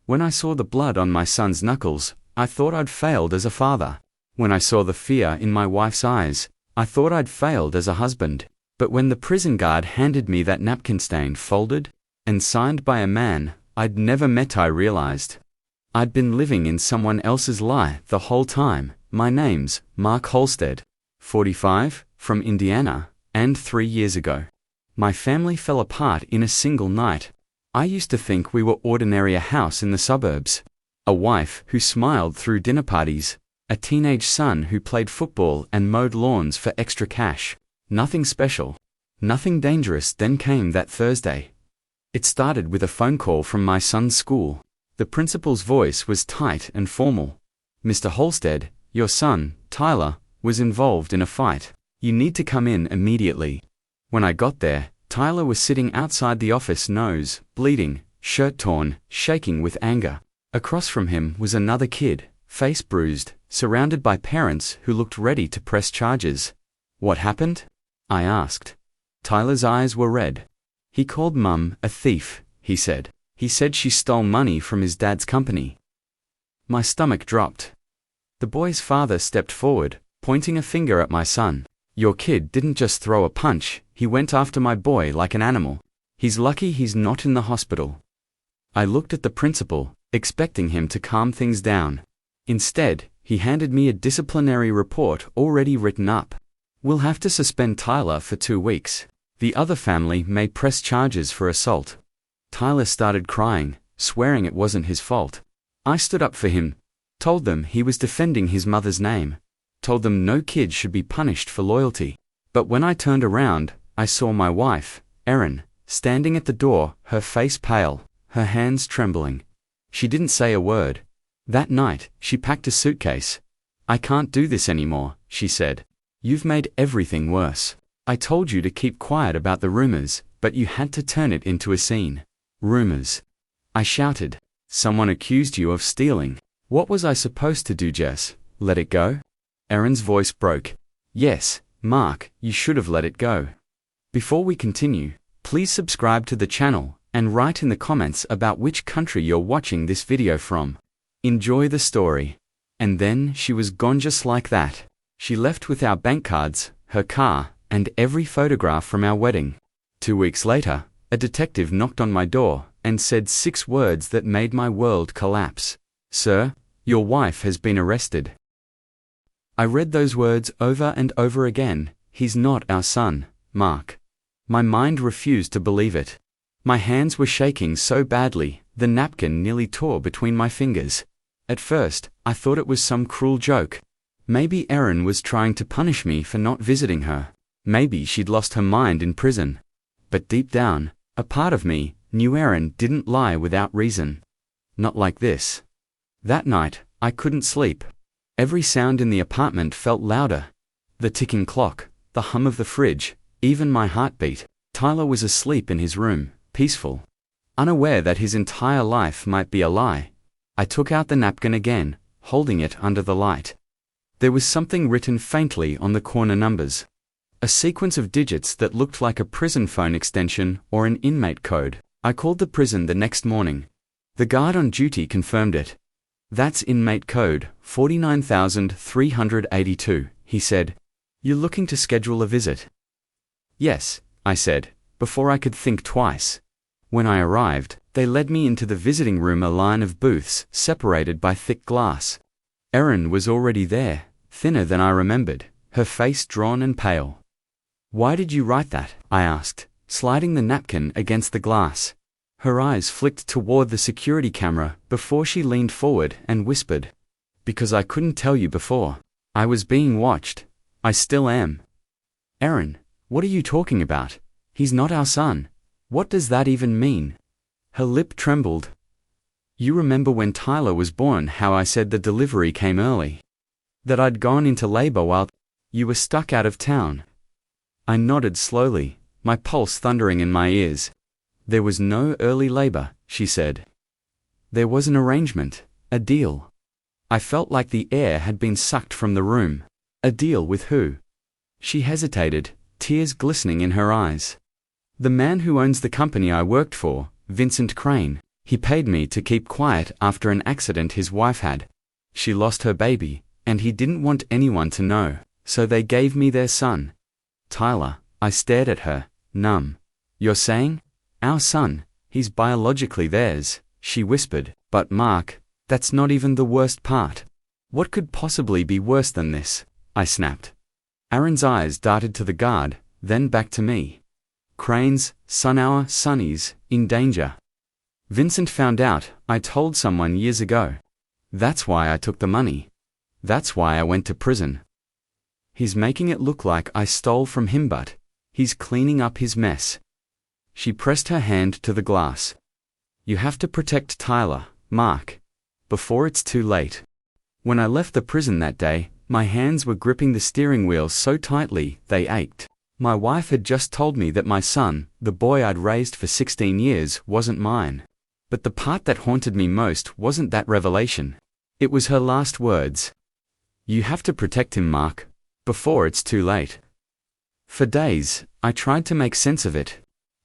When I saw the blood on my son's knuckles, I thought I'd failed as a father. When I saw the fear in my wife's eyes, I thought I'd failed as a husband. But when the prison guard handed me that napkin stained, folded, and signed by a man I'd never met, I realized I'd been living in someone else's lie the whole time. My name's Mark Holstead, 45, from Indiana, and 3 years ago, my family fell apart in a single night. I used to think we were ordinary, a house in the suburbs, a wife who smiled through dinner parties, a teenage son who played football and mowed lawns for extra cash. Nothing special, nothing dangerous. Then came that Thursday. It started with a phone call from my son's school. The principal's voice was tight and formal. "Mr. Holstead, your son, Tyler, was involved in a fight. You need to come in immediately." When I got there, Tyler was sitting outside the office, nose bleeding, shirt torn, shaking with anger. Across from him was another kid, face bruised, surrounded by parents who looked ready to press charges. "What happened?" I asked. Tyler's eyes were red. "He called Mum a thief," he said. "He said she stole money from his dad's company." My stomach dropped. The boy's father stepped forward, pointing a finger at my son. "Your kid didn't just throw a punch, he went after my boy like an animal. He's lucky he's not in the hospital." I looked at the principal, expecting him to calm things down. Instead, he handed me a disciplinary report already written up. "We'll have to suspend Tyler for 2 weeks. The other family may press charges for assault." Tyler started crying, swearing it wasn't his fault. I stood up for him, told them he was defending his mother's name, told them no kid should be punished for loyalty. But when I turned around, I saw my wife, Erin, standing at the door, her face pale, her hands trembling. She didn't say a word. That night, she packed a suitcase. "I can't do this anymore," she said. "You've made everything worse. I told you to keep quiet about the rumors, but you had to turn it into a scene." "Rumors?" I shouted. "Someone accused you of stealing. What was I supposed to do, Jess? Let it go?" Erin's voice broke. "Yes, Mark, you should have let it go." Before we continue, please subscribe to the channel and write in the comments about which country you're watching this video from. Enjoy the story. And then she was gone just like that. She left with our bank cards, her car, and every photograph from our wedding. 2 weeks later, a detective knocked on my door and said 6 words that made my world collapse. "Sir, your wife has been arrested." I read those words over and over again. "He's not our son, Mark." My mind refused to believe it. My hands were shaking so badly, the napkin nearly tore between my fingers. At first, I thought it was some cruel joke. Maybe Erin was trying to punish me for not visiting her. Maybe she'd lost her mind in prison. But deep down, a part of me knew Erin didn't lie without reason. Not like this. That night, I couldn't sleep. Every sound in the apartment felt louder. The ticking clock, the hum of the fridge, even my heartbeat. Tyler was asleep in his room, peaceful, unaware that his entire life might be a lie. I took out the napkin again, holding it under the light. There was something written faintly on the corner numbers. A sequence of digits that looked like a prison phone extension or an inmate code. I called the prison the next morning. The guard on duty confirmed it. "That's inmate code 49,382, he said. "You're looking to schedule a visit?" "Yes," I said, before I could think twice. When I arrived, they led me into the visiting room, a line of booths separated by thick glass. Erin was already there, thinner than I remembered, her face drawn and pale. "Why did you write that?" I asked, sliding the napkin against the glass. Her eyes flicked toward the security camera before she leaned forward and whispered, "Because I couldn't tell you before. I was being watched. I still am." "Erin, what are you talking about? He's not our son. What does that even mean?" Her lip trembled. "You remember when Tyler was born how I said the delivery came early? That I'd gone into labor while you were stuck out of town?" I nodded slowly, my pulse thundering in my ears. "There was no early labor," she said. "There was an arrangement, a deal." I felt like the air had been sucked from the room. "A deal with who?" She hesitated, tears glistening in her eyes. "The man who owns the company I worked for, Vincent Crane." He paid me to keep quiet after an accident his wife had. She lost her baby, and he didn't want anyone to know, so they gave me their son. Tyler, I stared at her, numb. You're saying? Our son, he's biologically theirs, she whispered. But Mark, that's not even the worst part. What could possibly be worse than this? I snapped. Aaron's eyes darted to the guard, then back to me. Crane's, son, our sonny's in danger. Vincent found out, I told someone years ago. That's why I took the money. That's why I went to prison. He's making it look like I stole from him, but he's cleaning up his mess. She pressed her hand to the glass. You have to protect Tyler, Mark, before it's too late. When I left the prison that day, my hands were gripping the steering wheel so tightly they ached. My wife had just told me that my son, the boy I'd raised for 16 years, wasn't mine. But the part that haunted me most wasn't that revelation. It was her last words. You have to protect him, Mark, before it's too late. For days, I tried to make sense of it.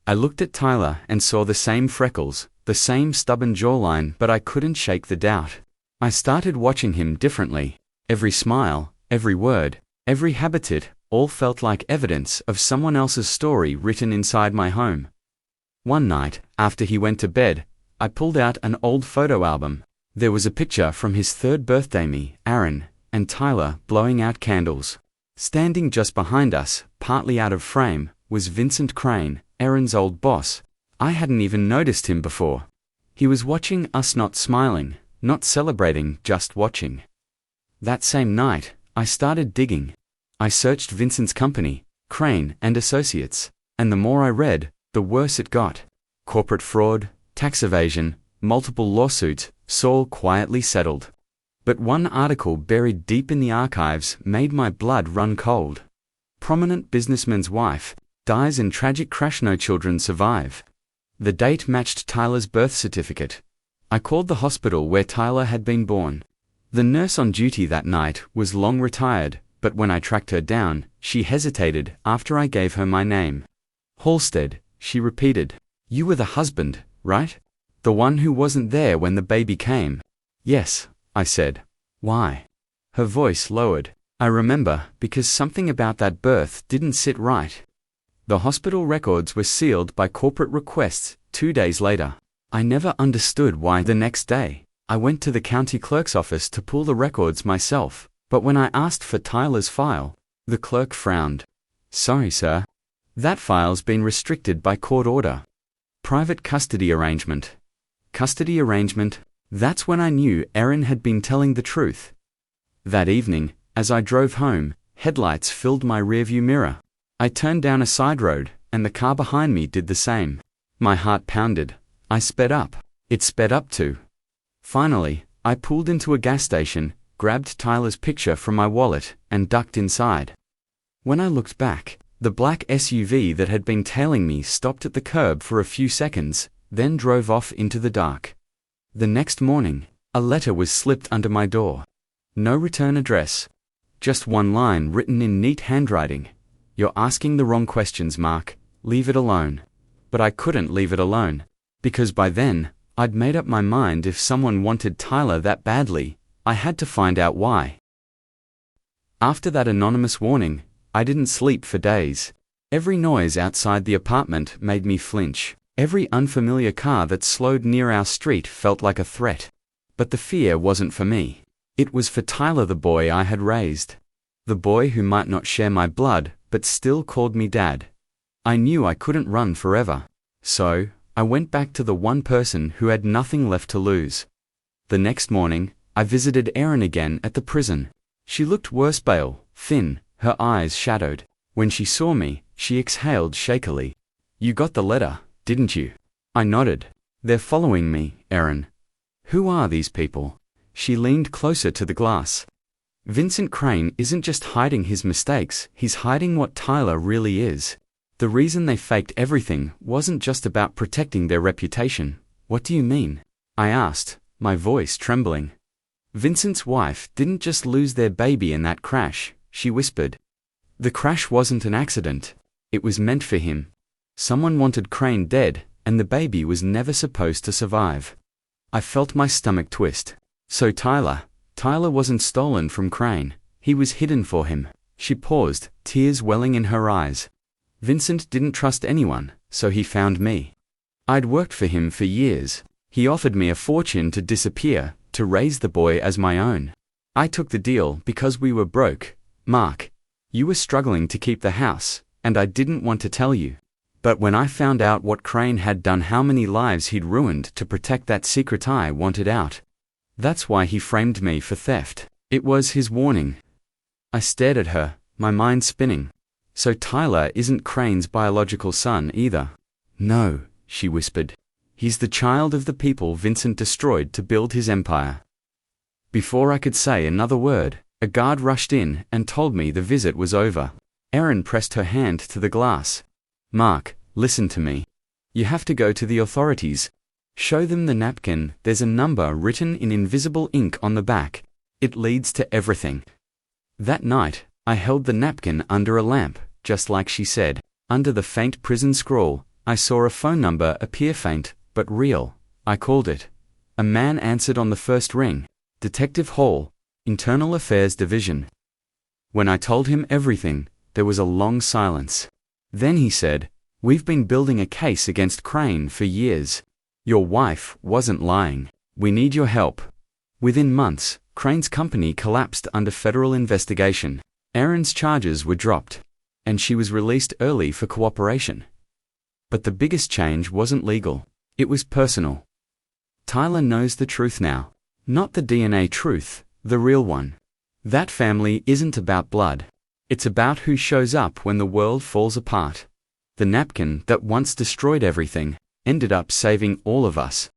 I looked at Tyler and saw the same freckles, the same stubborn jawline, but I couldn't shake the doubt. I started watching him differently. Every smile, every word, every habitat, all felt like evidence of someone else's story written inside my home. One night, after he went to bed, I pulled out an old photo album. There was a picture from his 3rd birthday, me, Aaron, and Tyler blowing out candles. Standing just behind us, partly out of frame, was Vincent Crane, Aaron's old boss. I hadn't even noticed him before. He was watching us, not smiling, not celebrating, just watching. That same night, I started digging. I searched Vincent's company, Crane and Associates, and the more I read, the worse it got. Corporate fraud, tax evasion, multiple lawsuits, Saul quietly settled. But one article buried deep in the archives made my blood run cold. Prominent businessman's wife dies in tragic crash, no children survive. The date matched Tyler's birth certificate. I called the hospital where Tyler had been born. The nurse on duty that night was long retired, but when I tracked her down, she hesitated after I gave her my name. Halstead, she repeated. You were the husband, right? The one who wasn't there when the baby came. Yes, I said. Why? Her voice lowered. I remember, because something about that birth didn't sit right. The hospital records were sealed by corporate requests 2 days later. I never understood why. The next day, I went to the county clerk's office to pull the records myself, but when I asked for Tyler's file, the clerk frowned. Sorry, sir. That file's been restricted by court order. Private custody arrangement. Custody arrangement? That's when I knew Aaron had been telling the truth. That evening, as I drove home, headlights filled my rearview mirror. I turned down a side road, and the car behind me did the same. My heart pounded. I sped up. It sped up too. Finally, I pulled into a gas station, grabbed Tyler's picture from my wallet, and ducked inside. When I looked back, the black SUV that had been tailing me stopped at the curb for a few seconds, then drove off into the dark. The next morning, a letter was slipped under my door. No return address. Just one line written in neat handwriting. You're asking the wrong questions, Mark. Leave it alone. But I couldn't leave it alone. Because by then, I'd made up my mind if someone wanted Tyler that badly, I had to find out why. After that anonymous warning, I didn't sleep for days. Every noise outside the apartment made me flinch. Every unfamiliar car that slowed near our street felt like a threat. But the fear wasn't for me. It was for Tyler, the boy I had raised. The boy who might not share my blood, but still called me Dad. I knew I couldn't run forever. So, I went back to the one person who had nothing left to lose. The next morning, I visited Erin again at the prison. She looked worse, pale, thin, her eyes shadowed. When she saw me, she exhaled shakily. You got the letter, didn't you? I nodded. They're following me, Erin. Who are these people? She leaned closer to the glass. Vincent Crane isn't just hiding his mistakes, he's hiding what Tyler really is. The reason they faked everything wasn't just about protecting their reputation. What do you mean? I asked, my voice trembling. Vincent's wife didn't just lose their baby in that crash, she whispered. The crash wasn't an accident. It was meant for him. Someone wanted Crane dead, and the baby was never supposed to survive. I felt my stomach twist. So Tyler wasn't stolen from Crane, he was hidden for him. She paused, tears welling in her eyes. Vincent didn't trust anyone, so he found me. I'd worked for him for years. He offered me a fortune to disappear, to raise the boy as my own. I took the deal because we were broke. Mark, you were struggling to keep the house, and I didn't want to tell you. But when I found out what Crane had done, how many lives he'd ruined to protect that secret, I wanted out. That's why he framed me for theft. It was his warning. I stared at her, my mind spinning. So Tyler isn't Crane's biological son either? No, she whispered. He's the child of the people Vincent destroyed to build his empire. Before I could say another word, a guard rushed in and told me the visit was over. Erin pressed her hand to the glass. Mark, listen to me. You have to go to the authorities. Show them the napkin. There's a number written in invisible ink on the back. It leads to everything. That night, I held the napkin under a lamp, just like she said. Under the faint prison scroll, I saw a phone number appear, faint, but real. I called it. A man answered on the first ring. Detective Hall, Internal Affairs Division. When I told him everything, there was a long silence. Then he said, "We've been building a case against Crane for years. Your wife wasn't lying. We need your help." Within months, Crane's company collapsed under federal investigation. Erin's charges were dropped, and she was released early for cooperation. But the biggest change wasn't legal. It was personal. Tyler knows the truth now. Not the DNA truth, the real one. That family isn't about blood. It's about who shows up when the world falls apart. The napkin that once destroyed everything ended up saving all of us.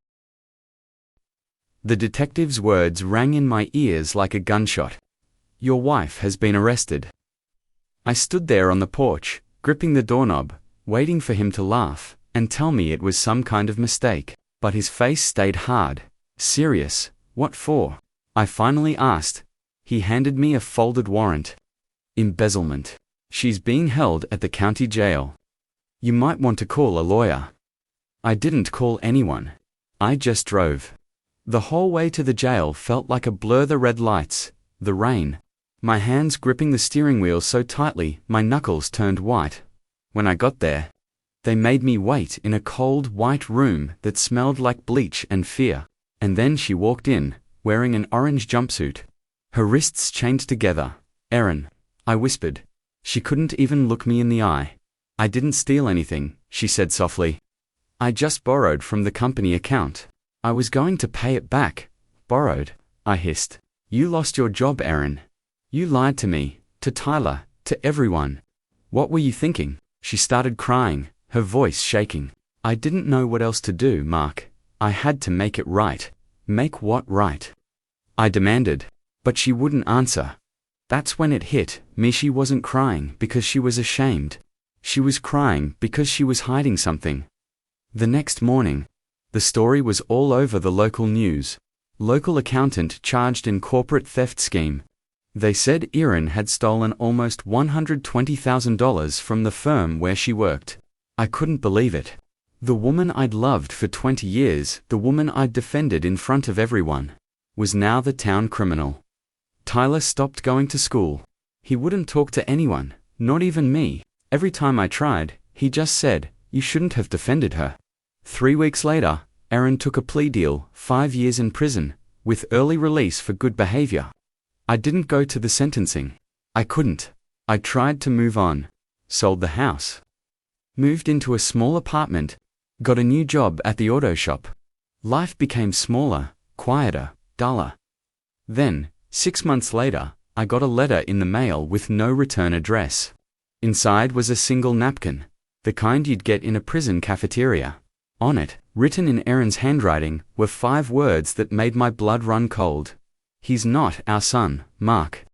The detective's words rang in my ears like a gunshot. Your wife has been arrested. I stood there on the porch, gripping the doorknob, waiting for him to laugh and tell me it was some kind of mistake. But his face stayed hard. Serious. What for? I finally asked. He handed me a folded warrant. Embezzlement. She's being held at the county jail. You might want to call a lawyer. I didn't call anyone. I just drove. The whole way to the jail felt like a blur. The red lights, the rain, my hands gripping the steering wheel so tightly my knuckles turned white. When I got there, they made me wait in a cold white room that smelled like bleach and fear. And then she walked in, wearing an orange jumpsuit. Her wrists chained together. Erin, I whispered. She couldn't even look me in the eye. I didn't steal anything, she said softly. I just borrowed from the company account. I was going to pay it back. Borrowed, I hissed. You lost your job, Erin. You lied to me, to Tyler, to everyone. What were you thinking? She started crying, her voice shaking. I didn't know what else to do, Mark. I had to make it right. Make what right? I demanded. But she wouldn't answer. That's when it hit me. She wasn't crying because she was ashamed. She was crying because she was hiding something. The next morning, the story was all over the local news. Local accountant charged in corporate theft scheme. They said Erin had stolen almost $120,000 from the firm where she worked. I couldn't believe it. The woman I'd loved for 20 years, the woman I'd defended in front of everyone, was now the town criminal. Tyler stopped going to school. He wouldn't talk to anyone, not even me. Every time I tried, he just said, "You shouldn't have defended her." 3 weeks later, Erin took a plea deal, 5 years in prison, with early release for good behavior. I didn't go to the sentencing. I couldn't. I tried to move on. Sold the house. Moved into a small apartment. Got a new job at the auto shop. Life became smaller, quieter, duller. Then, 6 months later, I got a letter in the mail with no return address. Inside was a single napkin, the kind you'd get in a prison cafeteria. On it, written in Erin's handwriting, were 5 words that made my blood run cold. He's not our son, Mark.